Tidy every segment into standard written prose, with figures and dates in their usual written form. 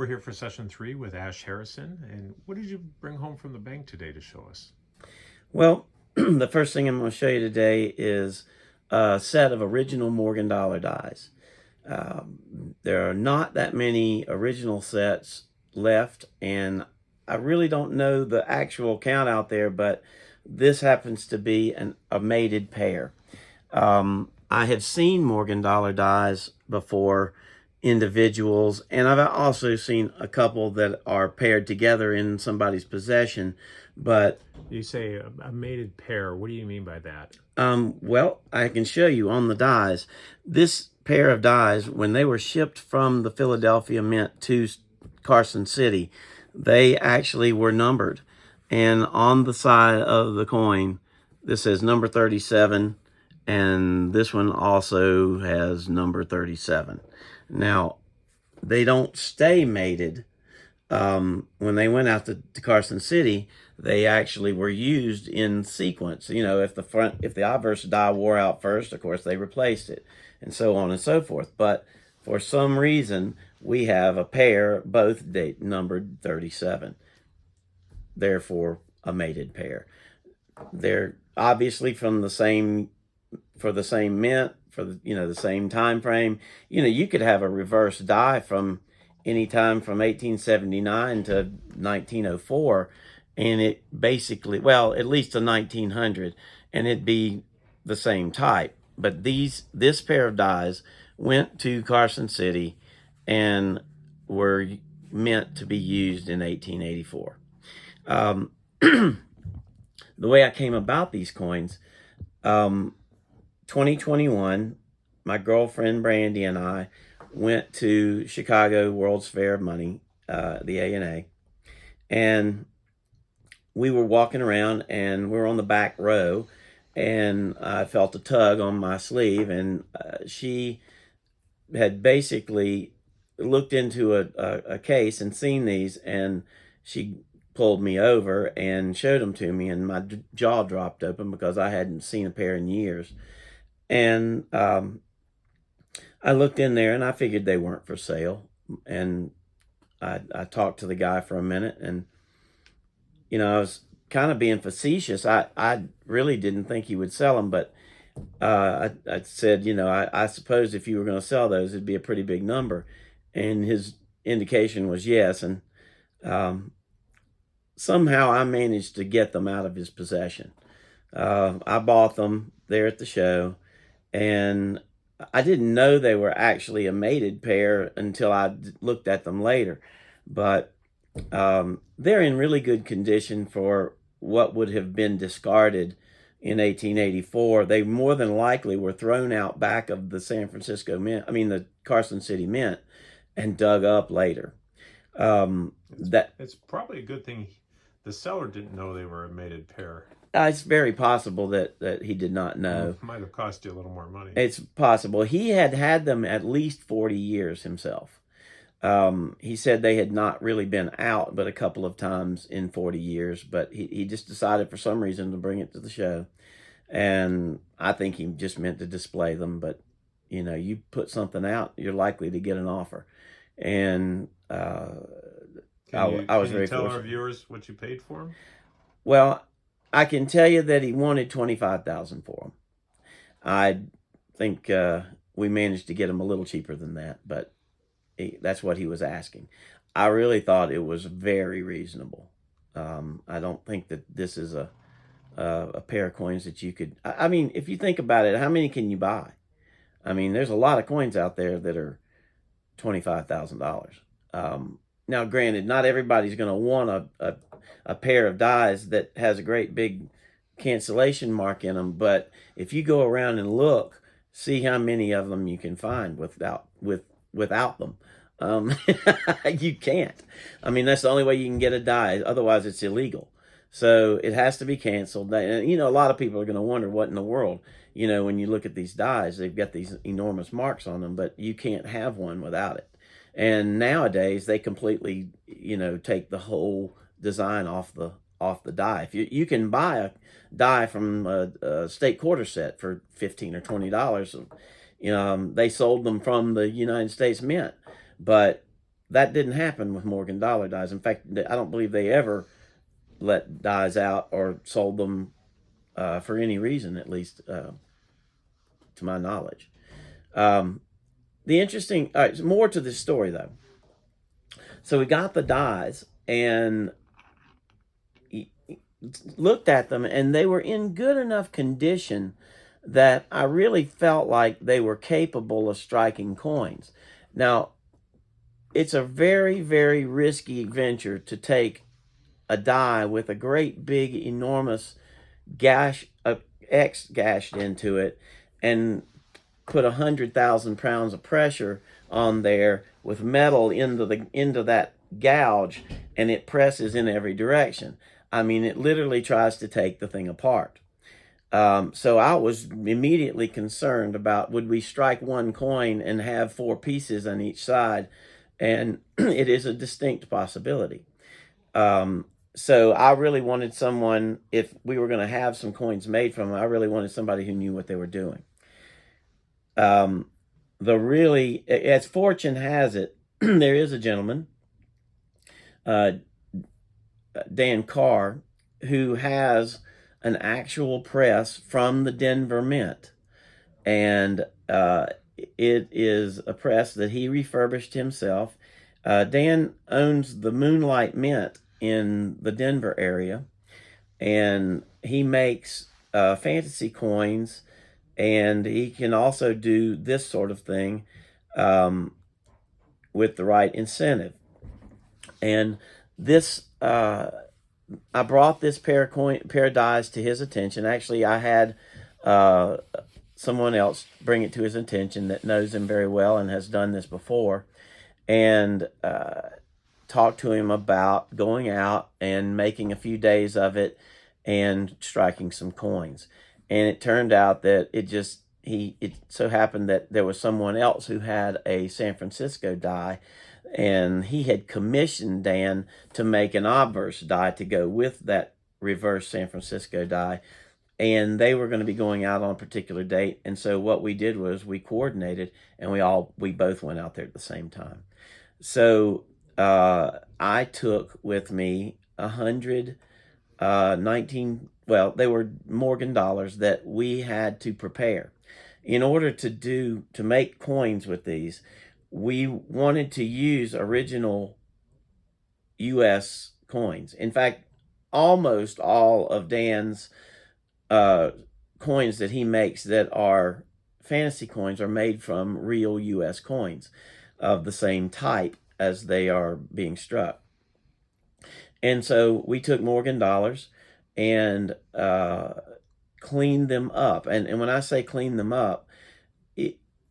We're here for session 3 with Ash Harrison. And what did you bring home from the bank today to show us? Well, the first thing I'm going to show you today is a set of original Morgan dollar dies. There are not that many original sets left, and I really don't know the actual count out there, but this happens to be a mated pair. I have seen Morgan dollar dies before, individuals, and I've also seen a couple that are paired together in somebody's possession. But You say a mated pair. What do you mean by that? well, I can show you on the dies. This pair of dies, when they were shipped from the Philadelphia Mint to Carson City, they actually were numbered. And on the side of the coin, this says number 37, and this one also has number 37. Now, they don't stay mated. When they went out to Carson City, they actually were used in sequence. You know, if the obverse die wore out first, of course, they replaced it, and so on and so forth. But for some reason, we have a pair, both date numbered 37. Therefore, a mated pair. They're obviously from the same, for the same mint, for the same time frame. You could have a reverse die from any time from 1879 to 1904, and it basically, well, at least to 1900, and it'd be the same type. But this pair of dies went to Carson City and were meant to be used in 1884. The way I came about these coins, 2021, my girlfriend Brandy and I went to Chicago World's Fair of Money, the ANA, and we were walking around, and we were on the back row, and I felt a tug on my sleeve, and she had basically looked into a case and seen these, and she pulled me over and showed them to me, and my jaw dropped open because I hadn't seen a pair in years. And I looked in there, and I figured they weren't for sale. And I talked to the guy for a minute, and I was kind of being facetious. I really didn't think he would sell them, but I said, I suppose if you were going to sell those, it'd be a pretty big number. And his indication was yes. And somehow I managed to get them out of his possession. I bought them there at the show, and I didn't know they were actually a mated pair until I looked at them later. But they're in really good condition for what would have been discarded in 1884. They more than likely were thrown out back of the the Carson City Mint, and dug up later. It's probably a good thing the seller didn't know they were a mated pair. It's very possible that he did not know. Might have cost you a little more money. It's possible. He had them at least 40 years himself. He said they had not really been out but a couple of times in 40 years, but he just decided for some reason to bring it to the show. And I think he just meant to display them, but you put something out, you're likely to get an offer. And I was very fortunate. Can you tell our viewers what you paid for them? Well, I can tell you that he wanted $25,000 for them. I think we managed to get him a little cheaper than that, but that's what he was asking. I really thought it was very reasonable. I don't think that this is a pair of coins that you could. I mean, if you think about it, how many can you buy? I mean, there's a lot of coins out there that are $25,000. Now, granted, not everybody's going to want a pair of dies that has a great big cancellation mark in them, but if you go around and look, see how many of them you can find without them. You can't. I mean, that's the only way you can get a die. Otherwise, it's illegal. So it has to be canceled. And, a lot of people are going to wonder what in the world, when you look at these dies, they've got these enormous marks on them, but you can't have one without it. And nowadays they completely, take the whole design off the die. If you can buy a die from a state quarter set for $15 or $20. They sold them from the United States Mint, but that didn't happen with Morgan dollar dies. In fact, I don't believe they ever let dies out or sold them for any reason, at least to my knowledge. The interesting, more to this story though. So we got the dies and looked at them, and they were in good enough condition that I really felt like they were capable of striking coins. Now, it's a very, very risky venture to take a die with a great big, enormous gash, X gashed into it, and put 100,000 pounds of pressure on there with metal into that gouge, and it presses in every direction. I mean, it literally tries to take the thing apart. So I was immediately concerned about, would we strike one coin and have 4 pieces on each side? And it is a distinct possibility. So I really wanted someone, if we were going to have some coins made from them, I really wanted somebody who knew what they were doing. As fortune has it, there is a gentleman, Dan Carr, who has an actual press from the Denver Mint. And it is a press that he refurbished himself. Dan owns the Moonlight Mint in the Denver area, and he makes fantasy coins, and he can also do this sort of thing with the right incentive. And this, I brought this pair of dies to his attention. Actually, I had someone else bring it to his attention that knows him very well and has done this before, and talked to him about going out and making a few days of it and striking some coins. And it turned out that it so happened that there was someone else who had a San Francisco die, and he had commissioned Dan to make an obverse die to go with that reverse San Francisco die. And they were going to be going out on a particular date. And so what we did was we coordinated, and we both went out there at the same time. So I took with me 100 they were Morgan dollars that we had to prepare. In order to make coins with these, we wanted to use original U.S. coins. In fact, almost all of Dan's coins that he makes that are fantasy coins are made from real U.S. coins of the same type as they are being struck. And so we took Morgan dollars and cleaned them up. And when I say clean them up,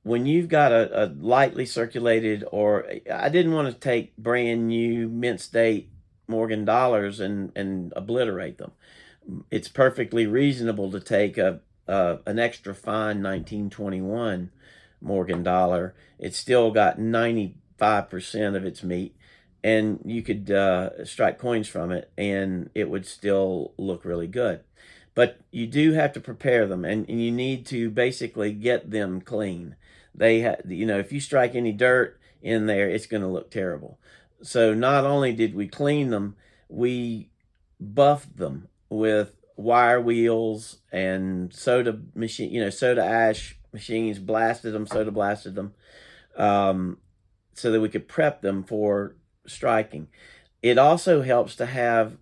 when you've got a lightly circulated, or I didn't want to take brand new mint state Morgan dollars and obliterate them. It's perfectly reasonable to take an extra fine 1921 Morgan dollar. It's still got 95% of its meat, and you could strike coins from it, and it would still look really good. But you do have to prepare them, and you need to basically get them clean. If you strike any dirt in there, it's going to look terrible. So not only did we clean them, we buffed them with wire wheels and soda ash machines, soda blasted them, so that we could prep them for striking. It also helps to have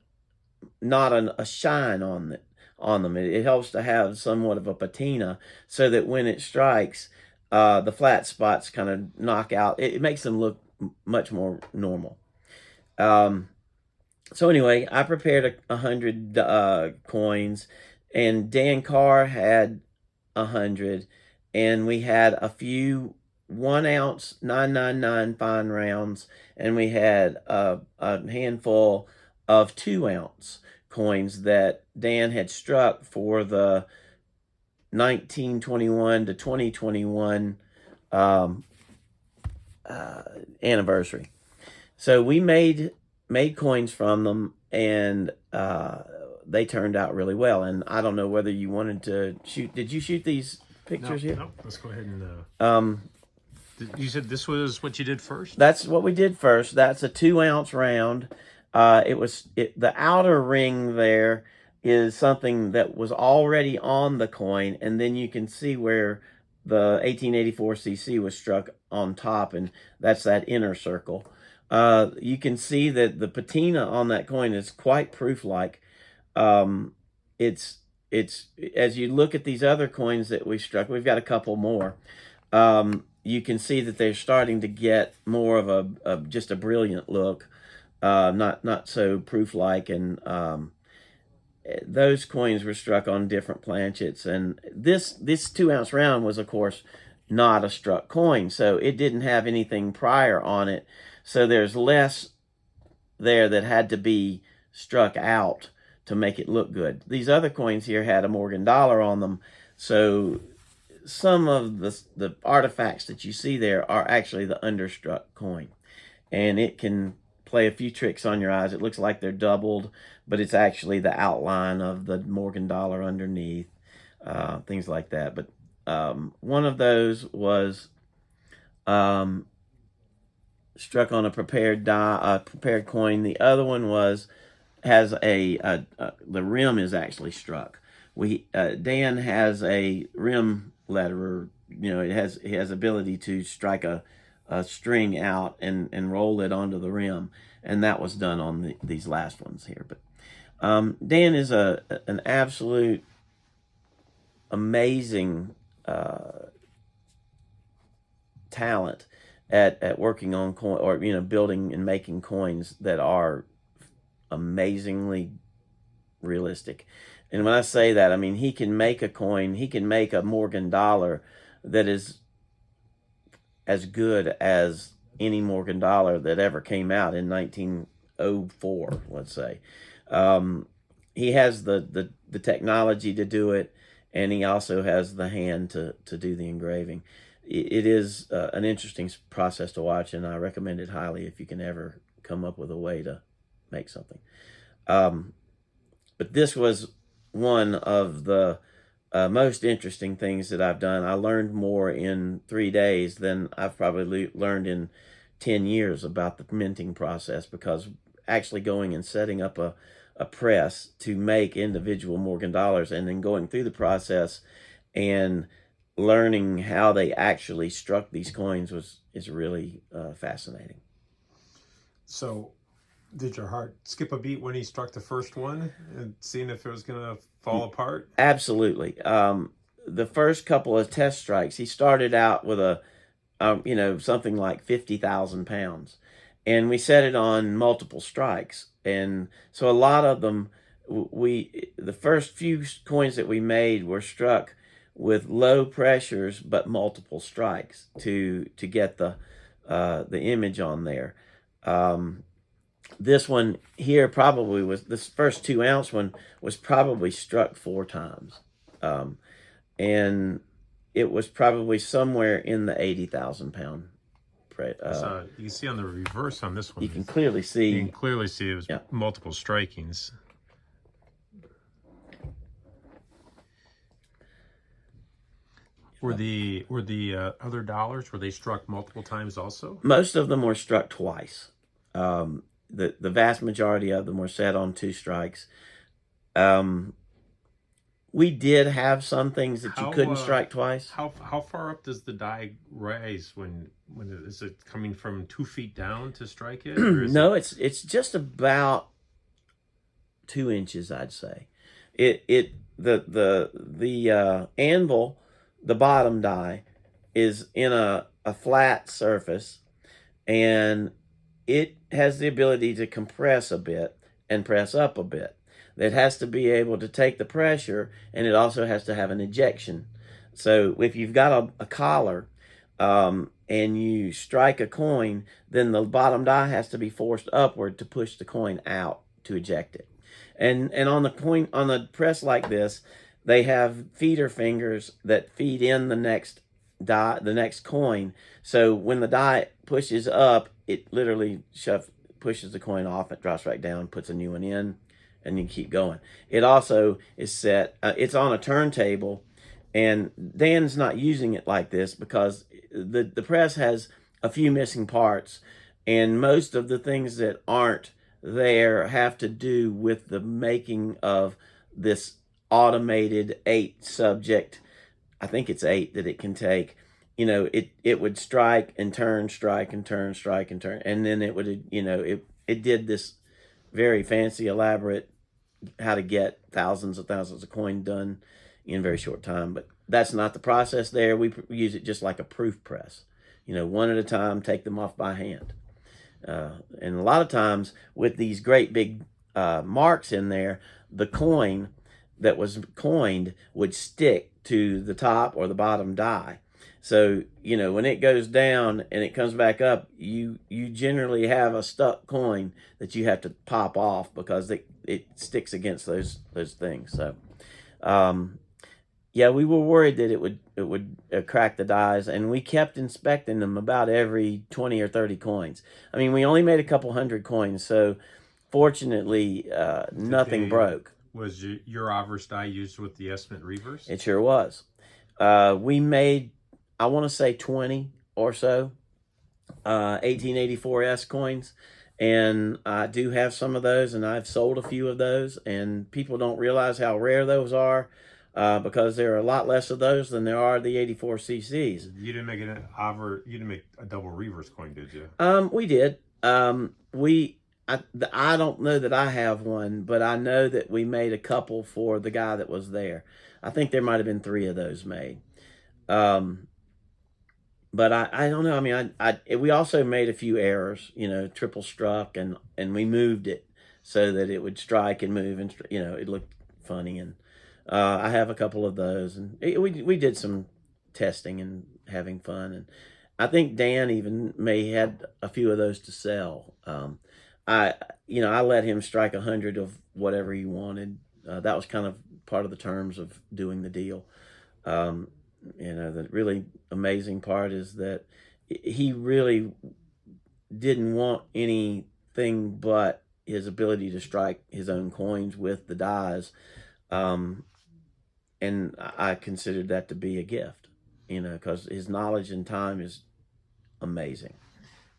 not a shine on them. It helps to have somewhat of a patina, so that when it strikes, the flat spots kind of knock out. It makes them look much more normal. So anyway, I prepared 100 coins, and Dan Carr had 100, and we had a few 1 ounce 999 fine rounds, and we had a handful of 2 ounce coins that Dan had struck for the 1921 to 2021 anniversary. So we made coins from them, and they turned out really well. And I don't know whether you wanted to shoot. Did you shoot these pictures here? No, let's go ahead and You said this was what you did first? That's what we did first. That's a 2-ounce round. The outer ring there is something that was already on the coin, and then you can see where the 1884 cc was struck on top, and that's that inner circle. You can see that the patina on that coin is quite proof-like. It's as you look at these other coins that we struck, we've got a couple more. You can see that they're starting to get more of just a brilliant look, not so proof-like, and those coins were struck on different planchets. And this 2-ounce round was, of course, not a struck coin, so it didn't have anything prior on it. So there's less there that had to be struck out to make it look good. These other coins here had a Morgan dollar on them, so some of the artifacts that you see there are actually the understruck coin, and it can play a few tricks on your eyes. It looks like they're doubled, but it's actually the outline of the Morgan dollar underneath, things like that. But one of those was struck on a prepared prepared coin. The other one has the rim is actually struck. Dan has a rim letterer. He has ability to strike a string out and roll it onto the rim, and that was done on these last ones here. But Dan is an absolute amazing talent at working on coin, or building and making coins that are amazingly realistic. And when I say that, I mean he can make a coin, he can make a Morgan dollar that is as good as any Morgan dollar that ever came out in 1904, let's say. He has the technology to do it, and he also has the hand to do the engraving. It is an interesting process to watch, and I recommend it highly if you can ever come up with a way to make something. But this was one of the most interesting things that I've done. I learned more in 3 days than I've probably learned in 10 years about the minting process, because actually going and setting up a press to make individual Morgan dollars, and then going through the process and learning how they actually struck these coins is really fascinating. So did your heart skip a beat when he struck the first one and seeing if it was going to fall apart? Absolutely. The first couple of test strikes, he started out with something like 50,000 pounds, and we set it on multiple strikes. And so a lot of them, the first few coins that we made were struck with low pressures but multiple strikes to get the image on there. This one here probably was, this first 2-ounce one was probably struck 4 times. And it was probably somewhere in the 80,000 pound. You can see on the reverse on this one. You can clearly see. You can clearly see it was multiple strikings. Were the other dollars, were they struck multiple times also? Most of them were struck twice. The vast majority of them were set on 2 strikes. We did have some things that you couldn't strike twice. How far up does the die rise when is it coming from 2 feet down to strike it? Or is No, it's just about 2 inches, I'd say. The anvil, the bottom die, is in a flat surface, and it has the ability to compress a bit and press up a bit. It has to be able to take the pressure, and it also has to have an ejection. So if you've got a collar and you strike a coin, then the bottom die has to be forced upward to push the coin out to eject it. And on the press like this, they have feeder fingers that feed in the next die, the next coin. So when the die pushes up, it literally pushes the coin off, it drops right down, puts a new one in, and you keep going. It also is set, it's on a turntable, And Dan's not using it like this because the press has a few missing parts, and most of the things that aren't there have to do with the making of this automated 8 subject. I think it's 8 that it can take. You know, it would strike and turn, strike and turn, strike and turn, and then it would, you know, it did this very fancy, elaborate how to get thousands of coin done in a very short time. But that's not the process there. We use it just like a proof press. You know, one at a time, take them off by hand. And a lot of times with these great big marks in there, the coin that was coined would stick to the top or the bottom die. So, you know, when it goes down and it comes back up, you generally have a stuck coin that you have to pop off because it sticks against those things. So, yeah, we were worried that it would crack the dies, and we kept inspecting them about every 20 or 30 coins. I mean, we only made a couple hundred coins, so fortunately, nothing broke. Was your obverse die used with the estimate reverse? It sure was. We made, I want to say 20 or so 1884S coins, and I do have some of those, and I've sold a few of those, and people don't realize how rare those are because there are a lot less of those than there are the 84 CCs. You didn't make you didn't make a double reverse coin, did you? We did. I don't know that I have one, but I know that we made a couple for the guy that was there. I think there might have been 3 of those made. But I don't know. I mean, we also made a few errors, you know, triple struck, and we moved it so that it would strike and move, and, you know, it looked funny. And I have a couple of those, and we did some testing and having fun. And I think Dan even had a few of those to sell. I let him strike 100 of whatever he wanted. That was kind of part of the terms of doing the deal. You know, the really amazing part is that he really didn't want anything but his ability to strike his own coins with the dies. And I considered that to be a gift, you know, because his knowledge and time is amazing.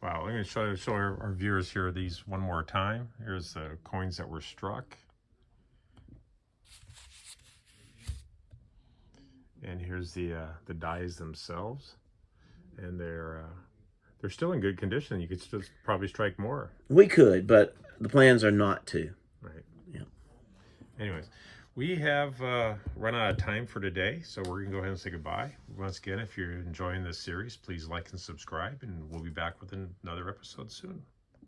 Wow, I'm going to show our viewers here these one more time. Here's the coins that were struck. And here's the dies themselves, and they're still in good condition. You could still probably strike more. We could, but the plans are not to. Right. Yeah. Anyways, we have run out of time for today, so we're gonna go ahead and say goodbye. Once again, if you're enjoying this series, please like and subscribe, and we'll be back with another episode soon.